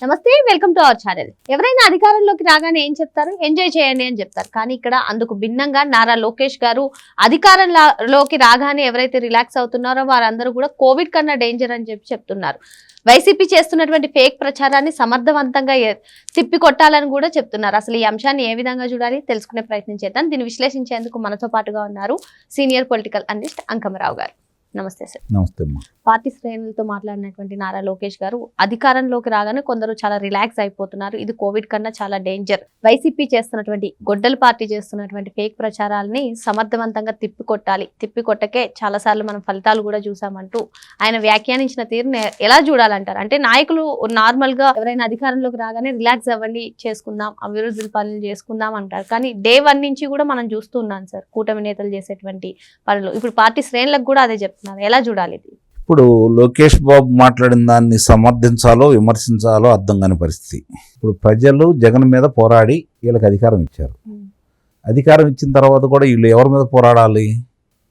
నమస్తే, welcome to our channel. ఎవరైనా అధికారంలోకి రాగానే ఏం చెప్తారు? ఎంజాయ్ చేయండి అని చెప్తారు. కానీ ఇక్కడ అందుకు భిన్నంగా నారా లోకేష్ గారు అధికారంలోకి రాగానే ఎవరైతే రిలాక్స్ అవుతున్నారో వారందరూ కూడా కోవిడ్ కన్నా డేంజర్ అని చెప్తున్నారు. వైసీపీ చేస్తున్నటువంటి ఫేక్ ప్రచారాన్ని సమర్థవంతంగా తిప్పికొట్టాలని కూడా చెప్తున్నారు. అసలు ఈ అంశాన్ని ఏ విధంగా చూడాలి తెలుసుకునే ప్రయత్నం చేద్దాం. దీన్ని విశ్లేషించేందుకు మనతో పాటుగా ఉన్నారు సీనియర్ పొలిటికల్ అనలిస్ట్ అంకమరావు గారు. నమస్తే సార్. నమస్తే. పార్టీ శ్రేణులతో మాట్లాడినటువంటి నారా లోకేష్ గారు అధికారంలోకి రాగానే కొందరు చాలా రిలాక్స్ అయిపోతున్నారు, ఇది కోవిడ్ కన్నా చాలా డేంజర్, వైసీపీ చేస్తున్నటువంటి గొడ్డల పార్టీ చేస్తున్నటువంటి ఫేక్ ప్రచారాలని సమర్థవంతంగా తిప్పికొట్టకే చాలా సార్లు మనం ఫలితాలు కూడా చూసామంటూ ఆయన వ్యాఖ్యానించిన తీరుని ఎలా చూడాలంటారు? అంటే నాయకులు నార్మల్ గా ఎవరైనా అధికారంలోకి రాగానే రిలాక్స్ అవ్వండి, చేసుకుందాం, అభివృద్ధి పనులు చేసుకుందాం అంటారు. కానీ డే 1 నుంచి కూడా మనం చూస్తున్నాం సార్ కూటమి నేతలు చేసేటువంటి పనులు. ఇప్పుడు పార్టీ శ్రేణులకు కూడా అదే చెప్తున్నారు. ఎలా చూడాలి ఇది? ఇప్పుడు లోకేష్ బాబు మాట్లాడిన దాన్ని సమర్థించాలో విమర్శించాలో అర్థం కాని పరిస్థితి. ఇప్పుడు ప్రజలు జగన్ మీద పోరాడి వీళ్ళకి అధికారం ఇచ్చారు. అధికారం ఇచ్చిన తర్వాత కూడా వీళ్ళు ఎవరి మీద పోరాడాలి?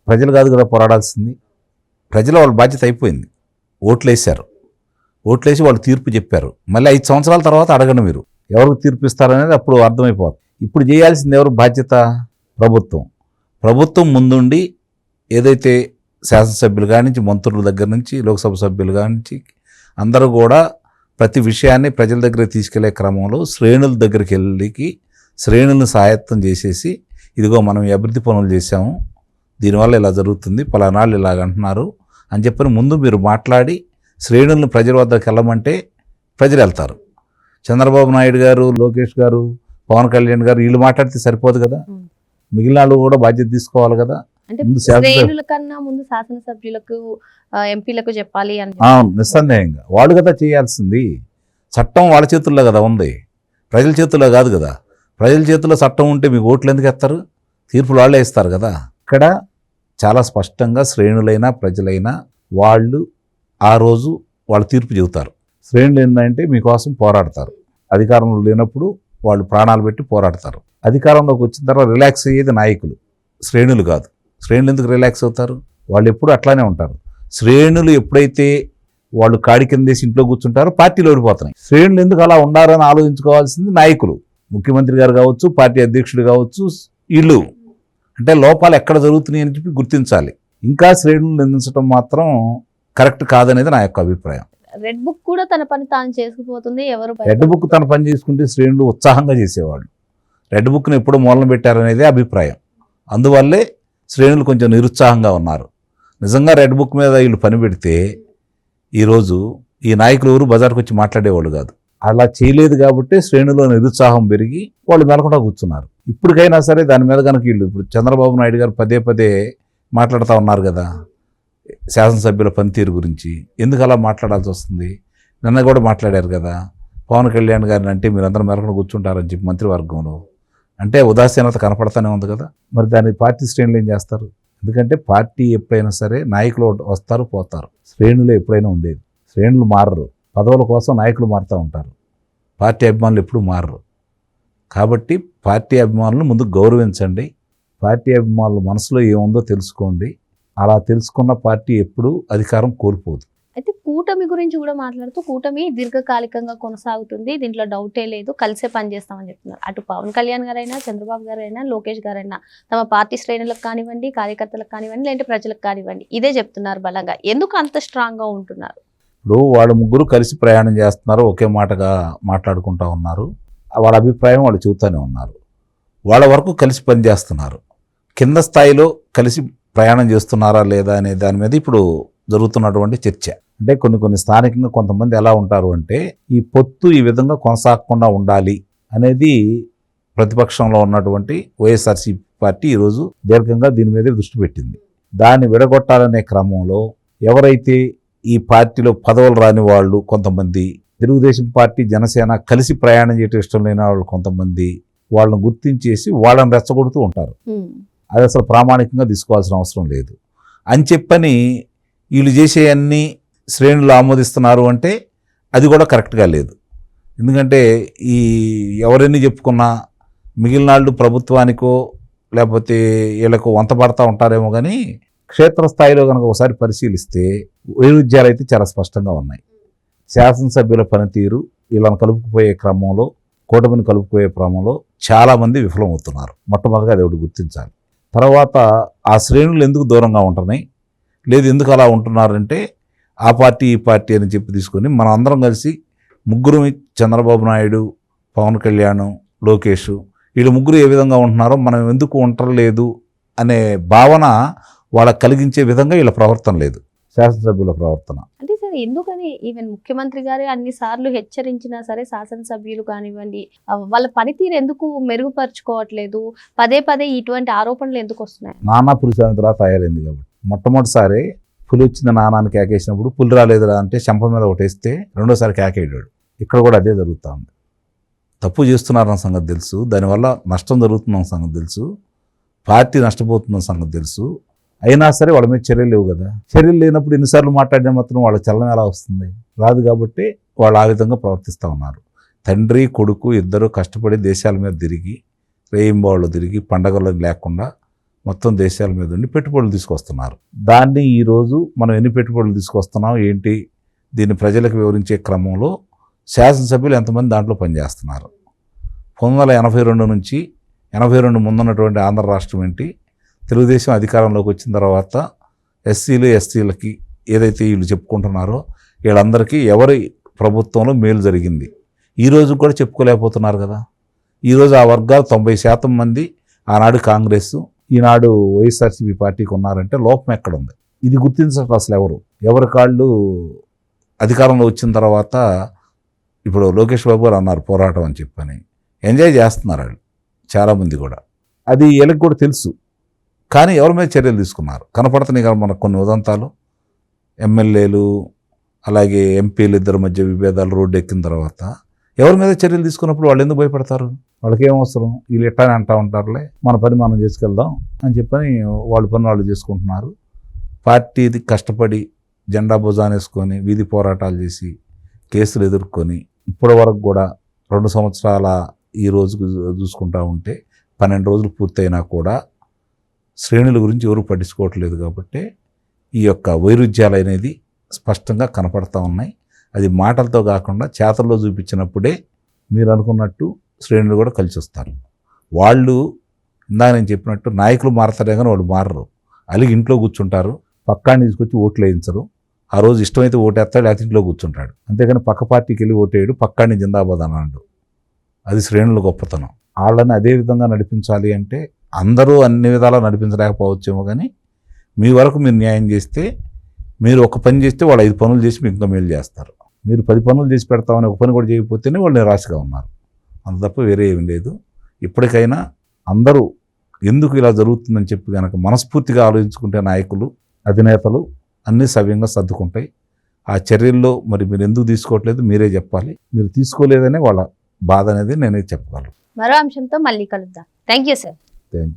ప్రజలు కాదు కదా పోరాడాల్సింది. ప్రజలు వాళ్ళ బాధ్యత అయిపోయింది. ఓట్లేసారు, ఓట్లేసి వాళ్ళు తీర్పు చెప్పారు. మళ్ళీ 5 సంవత్సరాల తర్వాత అడగండి మీరు ఎవరికి తీర్పు ఇస్తారనేది అప్పుడు అర్థమైపోతుంది. ఇప్పుడు చేయాల్సింది ఎవరు? బాధ్యత ప్రభుత్వం ముందుండి ఏదైతే శాసనసభ్యులు కానించి మంత్రుల దగ్గర నుంచి లోక్సభ సభ్యులు కానించి అందరూ కూడా ప్రతి విషయాన్ని ప్రజల దగ్గరికి తీసుకెళ్లే క్రమంలో శ్రేణుల దగ్గరికి వెళ్ళి శ్రేణులను సహాయత్వం చేసేసి ఇదిగో మనం ఈ అభివృద్ధి పనులు చేశాము, దీనివల్ల ఇలా జరుగుతుంది, పలానాళ్ళు ఇలాగ అంటున్నారు అని చెప్పని ముందు మీరు మాట్లాడి శ్రేణులను ప్రజల వద్దకు వెళ్ళమంటే ప్రజలు వెళ్తారు. చంద్రబాబు నాయుడు గారు, లోకేష్ గారు, పవన్ కళ్యాణ్ గారు వీళ్ళు మాట్లాడితే సరిపోదు కదా, మిగిలిన వాళ్ళు కూడా బాధ్యత తీసుకోవాలి కదా. అంటే శ్రేణుల కన్నా ముందు శాసనసభ్యులకు, ఎంపీలకు చెప్పాలి అని నిస్సందేహంగా వాళ్ళు కదా చేయాల్సింది. చట్టం వాళ్ళ చేతుల్లో కదా ఉంది, ప్రజల చేతుల్లో కాదు కదా. ప్రజల చేతుల్లో చట్టం ఉంటే మీకు ఓట్లు ఎందుకు ఎత్తారు? తీర్పులు వాళ్ళే ఇస్తారు కదా. ఇక్కడ చాలా స్పష్టంగా శ్రేణులైనా ప్రజలైనా వాళ్ళు ఆ రోజు వాళ్ళ తీర్పు చెబుతారు. శ్రేణులు ఏంటంటే మీకోసం పోరాడతారు. అధికారంలో లేనప్పుడు వాళ్ళు ప్రాణాలు పెట్టి పోరాడతారు. అధికారంలోకి వచ్చిన తర్వాత రిలాక్స్ అయ్యేది నాయకులు, శ్రేణులు కాదు. శ్రేణులు ఎందుకు రిలాక్స్ అవుతారు? వాళ్ళు ఎప్పుడు అట్లానే ఉంటారు. శ్రేణులు ఎప్పుడైతే వాళ్ళు కాడి కిందేసి ఇంట్లో కూర్చుంటారో పార్టీలు ఓడిపోతున్నాయి. శ్రేణులు ఎందుకు అలా ఉండాలని ఆలోచించుకోవాల్సింది నాయకులు, ముఖ్యమంత్రి గారు కావచ్చు, పార్టీ అధ్యక్షుడు కావచ్చు. వీళ్ళు అంటే లోపాలు ఎక్కడ జరుగుతున్నాయి అని చెప్పి గుర్తించాలి. ఇంకా శ్రేణులు నిందించడం మాత్రం కరెక్ట్ కాదనేది నా యొక్క అభిప్రాయం. రెడ్ బుక్ కూడా తన పని తాను చేసుకుపోతుంది. రెడ్ బుక్ తన పని చేసుకుంటే శ్రేణులు ఉత్సాహంగా చేసేవాళ్ళు. రెడ్ బుక్ని ఎప్పుడు మూలన పెట్టారనేదే అభిప్రాయం. అందువల్లే శ్రేణులు కొంచెం నిరుత్సాహంగా ఉన్నారు. నిజంగా రెడ్ బుక్ మీద వీళ్ళు పని పెడితే ఈరోజు ఈ నాయకులు ఎవరు బజార్కి వచ్చి మాట్లాడేవాళ్ళు కాదు. అలా చేయలేదు కాబట్టి శ్రేణులో నిరుత్సాహం పెరిగి వాళ్ళు మెలకుండా కూర్చున్నారు. ఇప్పటికైనా సరే దాని మీద కనుక వీళ్ళు ఇప్పుడు చంద్రబాబు నాయుడు గారు పదే పదే మాట్లాడుతూ ఉన్నారు కదా శాసనసభ్యుల పనితీరు గురించి. ఎందుకు అలా మాట్లాడాల్సి వస్తుంది? నిన్న కూడా మాట్లాడారు కదా పవన్ కళ్యాణ్ గారిని అంటే మీరందరూ మెలకుండా కూర్చుంటారని చెప్పి మంత్రివర్గంలో. అంటే ఉదాసీనత కనపడతానే ఉంది కదా. మరి దాన్ని పార్టీ శ్రేణులు ఏం చేస్తారు? ఎందుకంటే పార్టీ ఎప్పుడైనా సరే నాయకులు వస్తారు పోతారు, శ్రేణులు ఎప్పుడైనా ఉండేది. శ్రేణులు మారరు, పదవుల కోసం నాయకులు మారుతూ ఉంటారు. పార్టీ అభిమానులు ఎప్పుడు మారరు. కాబట్టి పార్టీ అభిమానులను ముందు గౌరవించండి. పార్టీ అభిమానుల మనసులో ఏముందో తెలుసుకోండి. అలా తెలుసుకున్న పార్టీ ఎప్పుడు అధికారం కోల్పోదు. అయితే కూటమి గురించి కూడా మాట్లాడుతూ కూటమి దీర్ఘకాలికంగా కొనసాగుతుంది, దీంట్లో డౌటే లేదు, కలిసే పనిచేస్తామని చెప్తున్నారు. అటు పవన్ కళ్యాణ్ గారైనా, చంద్రబాబు గారైనా, లోకేష్ గారైనా తమ పార్టీ శ్రేణులకు కానివ్వండి, కార్యకర్తలకు కానివ్వండి, లేదంటే ప్రజలకు కానివ్వండి ఇదే చెప్తున్నారు బలంగా. ఎందుకు అంత స్ట్రాంగ్ గా ఉంటున్నారు? ఇప్పుడు వాళ్ళు ముగ్గురు కలిసి ప్రయాణం చేస్తున్నారు, ఒకే మాటగా మాట్లాడుకుంటూ ఉన్నారు. వాళ్ళ అభిప్రాయం వాళ్ళు చెబుతూనే ఉన్నారు. వాళ్ళ వరకు కలిసి పనిచేస్తున్నారు. కింద స్థాయిలో కలిసి ప్రయాణం చేస్తున్నారా లేదా అనే దాని మీద ఇప్పుడు జరుగుతున్నటువంటి చర్చ. అంటే కొన్ని స్థానికంగా కొంతమంది ఎలా ఉంటారు అంటే ఈ పొత్తు ఈ విధంగా కొనసాగకుండా ఉండాలి అనేది ప్రతిపక్షంలో ఉన్నటువంటి వైఎస్ఆర్సీపీ పార్టీ ఈరోజు దీర్ఘంగా దీని మీదే దృష్టి పెట్టింది. దాన్ని విడగొట్టాలనే క్రమంలో ఎవరైతే ఈ పార్టీలో పదవులు రాని వాళ్ళు కొంతమంది, తెలుగుదేశం పార్టీ జనసేన కలిసి ప్రయాణం చేయటం ఇష్టం లేని వాళ్ళు కొంతమంది, వాళ్ళని గుర్తించేసి వాళ్ళని రెచ్చగొడుతూ ఉంటారు. అది అసలు ప్రామాణికంగా తీసుకోవాల్సిన అవసరం లేదు అని చెప్పని వీళ్ళు చేసే అన్ని శ్రేణులు ఆమోదిస్తున్నారు అంటే అది కూడా కరెక్ట్గా లేదు. ఎందుకంటే ఈ ఎవరెన్ని చెప్పుకున్నా మిగిలిన వాళ్ళు ప్రభుత్వానికో లేకపోతే వీళ్ళకు వంతపడతా ఉంటారేమో కానీ క్షేత్రస్థాయిలో కనుక ఒకసారి పరిశీలిస్తే వైరుధ్యాలు అయితే చాలా స్పష్టంగా ఉన్నాయి. శాసనసభ్యుల పనితీరు వీళ్ళని కలుపుకుపోయే క్రమంలో, కూటమిని కలుపుకుపోయే క్రమంలో చాలామంది విఫలమవుతున్నారు. మొట్టమొదటిగా అది ఒకటి గుర్తించాలి. తర్వాత ఆ శ్రేణులు ఎందుకు దూరంగా ఉంటున్నాయి, లేదు ఎందుకు అలా ఉంటున్నారంటే ఆ పార్టీ ఈ పార్టీ అని చెప్పి తీసుకొని మనం అందరం కలిసి ముగ్గురు, చంద్రబాబు నాయుడు, పవన్ కళ్యాణ్, లోకేష్, వీళ్ళు ముగ్గురు ఏ విధంగా ఉంటున్నారో మనం ఎందుకు ఉండలేదు అనే భావన వాళ్ళకి కలిగించే విధంగా వీళ్ళ ప్రవర్తన లేదు, శాసనసభ్యుల ప్రవర్తన. అంటే సార్ ఎందుకని ఈవెన్ ముఖ్యమంత్రి గారు అన్ని సార్లు హెచ్చరించినా సరే శాసనసభ్యులు కానివ్వండి వాళ్ళ పనితీరు ఎందుకు మెరుగుపరుచుకోవట్లేదు, పదే పదే ఇటువంటి ఆరోపణలు ఎందుకు వస్తున్నాయి? నానా పులిసామిలా తయారైంది కాబట్టి. మొట్టమొదటిసారి పులి వచ్చింది నానాన్ని కేకేసినప్పుడు పులి రాలేదురా అంటే చెంప మీద ఒకటేస్తే రెండోసారి కేకేయడాడు. ఇక్కడ కూడా అదే జరుగుతూ ఉంది. తప్పు చేస్తున్నారన్న సంగతి తెలుసు, దానివల్ల నష్టం జరుగుతుందన్న సంగతి తెలుసు, పార్టీ నష్టపోతుందన్న సంగతి తెలుసు, అయినా సరే వాళ్ళ మీద చర్యలు లేవు కదా. చర్యలు లేనప్పుడు ఎన్నిసార్లు మాట్లాడినా మాత్రం వాళ్ళ చలనం ఎలా వస్తుంది? రాదు. కాబట్టి వాళ్ళు ఆ విధంగా ప్రవర్తిస్తూ ఉన్నారు. తండ్రి కొడుకు ఇద్దరు కష్టపడి దేశాల మీద తిరిగి, రేయింబాళ్ళు తిరిగి, పండగలు లేకుండా మొత్తం దేశాల మీద ఉండి పెట్టుబడులు తీసుకొస్తున్నారు. దాన్ని ఈరోజు మనం ఎన్ని పెట్టుబడులు తీసుకొస్తున్నాం ఏంటి, దీన్ని ప్రజలకు వివరించే క్రమంలో శాసనసభ్యులు ఎంతమంది దాంట్లో పనిచేస్తున్నారు. 1982 నుంచి 82 ముందున్నటువంటి ఆంధ్ర రాష్ట్రం ఏంటి, తెలుగుదేశం అధికారంలోకి వచ్చిన తర్వాత ఎస్సీలు ఎస్టీలకి ఏదైతే వీళ్ళు చెప్పుకుంటున్నారో వీళ్ళందరికీ ఎవరి ప్రభుత్వంలో మేలు జరిగింది ఈరోజు కూడా చెప్పుకోలేకపోతున్నారు కదా. ఈరోజు ఆ వర్గాలు 90% మంది ఆనాడు కాంగ్రెస్, ఈనాడు వైఎస్ఆర్సీపీ పార్టీకి ఉన్నారంటే లోపం ఎక్కడ ఉంది? ఇది గుర్తించడం అసలు ఎవరి కాళ్ళు అధికారంలో వచ్చిన తర్వాత ఇప్పుడు లోకేష్ బాబు గారు అన్నారు పోరాటం అని చెప్పని, ఎంజాయ్ చేస్తున్నారు వాళ్ళు చాలామంది కూడా. అది వీళ్ళకి కూడా తెలుసు. కానీ ఎవరి మీద చర్యలు తీసుకున్నారు కనపడుతున్నాయి కదా మనకు కొన్ని ఉదంతాలు. ఎమ్మెల్యేలు అలాగే ఎంపీలు ఇద్దరి మధ్య విభేదాలు రోడ్డు ఎక్కిన తర్వాత ఎవరి మీద చర్యలు తీసుకున్నప్పుడు వాళ్ళు ఎందుకు భయపడతారు? వాళ్ళకి ఏం అవసరం, వీళ్ళు ఎట్టానే అంటూ ఉంటారులే, మన పని మనం చేసుకెళ్దాం అని చెప్పని వాళ్ళ పని వాళ్ళు చేసుకుంటున్నారు. పార్టీది కష్టపడి జెండా భుజాన్ని వేసుకొని వీధి పోరాటాలు చేసి కేసులు ఎదుర్కొని ఇప్పటి వరకు కూడా 2 సంవత్సరాల ఈ రోజుకు చూసుకుంటా ఉంటే 12 రోజులు పూర్తయినా కూడా శ్రేణుల గురించి ఎవరు పట్టించుకోవట్లేదు. కాబట్టి ఈ యొక్క వైరుధ్యాలు అనేది స్పష్టంగా కనపడతా ఉన్నాయి. అది మాటలతో కాకుండా చేతల్లో చూపించినప్పుడే మీరు అనుకున్నట్టు శ్రేణులు కూడా కలిసి వస్తారు. వాళ్ళు ఇందాక నేను చెప్పినట్టు నాయకులు మారతారే కానీ వాళ్ళు మారరు. అలాగే ఇంట్లో కూర్చుంటారు, పక్కాన్ని తీసుకొచ్చి ఓట్లు వేయించరు. ఆ రోజు ఇష్టమైతే ఓటేస్తాడు, లేకపోతే ఇంట్లో కూర్చుంటాడు. అంతేగాని పక్క పార్టీకి వెళ్ళి ఓటేయడు, పక్కాన్ని జిందాబాద్ అన్నాడు. అది శ్రేణుల గొప్పతనం. వాళ్ళని అదే విధంగా నడిపించాలి అంటే అందరూ అన్ని విధాలా నడిపించలేకపోవచ్చేమో, కానీ మీ వరకు మీరు న్యాయం చేస్తే, మీరు ఒక పని చేస్తే వాళ్ళు 5 పనులు చేసి మీకు ఇంకా మేలు చేస్తారు. మీరు 10 పనులు చేసి పెడతామని ఒక పని కూడా చేయకపోతేనే వాళ్ళు నిరాశగా ఉన్నారు. అంత తప్ప వేరే ఏం లేదు. ఇప్పటికైనా అందరూ ఎందుకు ఇలా జరుగుతుందని చెప్పి కనుక మనస్ఫూర్తిగా ఆలోచించుకుంటే నాయకులు, అధినేతలు అన్నీ సవ్యంగా సర్దుకుంటాయి. ఆ చర్యల్లో మరి మీరు ఎందుకు తీసుకోవట్లేదు మీరే చెప్పాలి. మీరు తీసుకోలేదనే వాళ్ళ బాధ అనేది నేనే చెప్పగలను. మరో అంశంతో మళ్ళీ కలుద్దాం. Thank you sir. Thank you.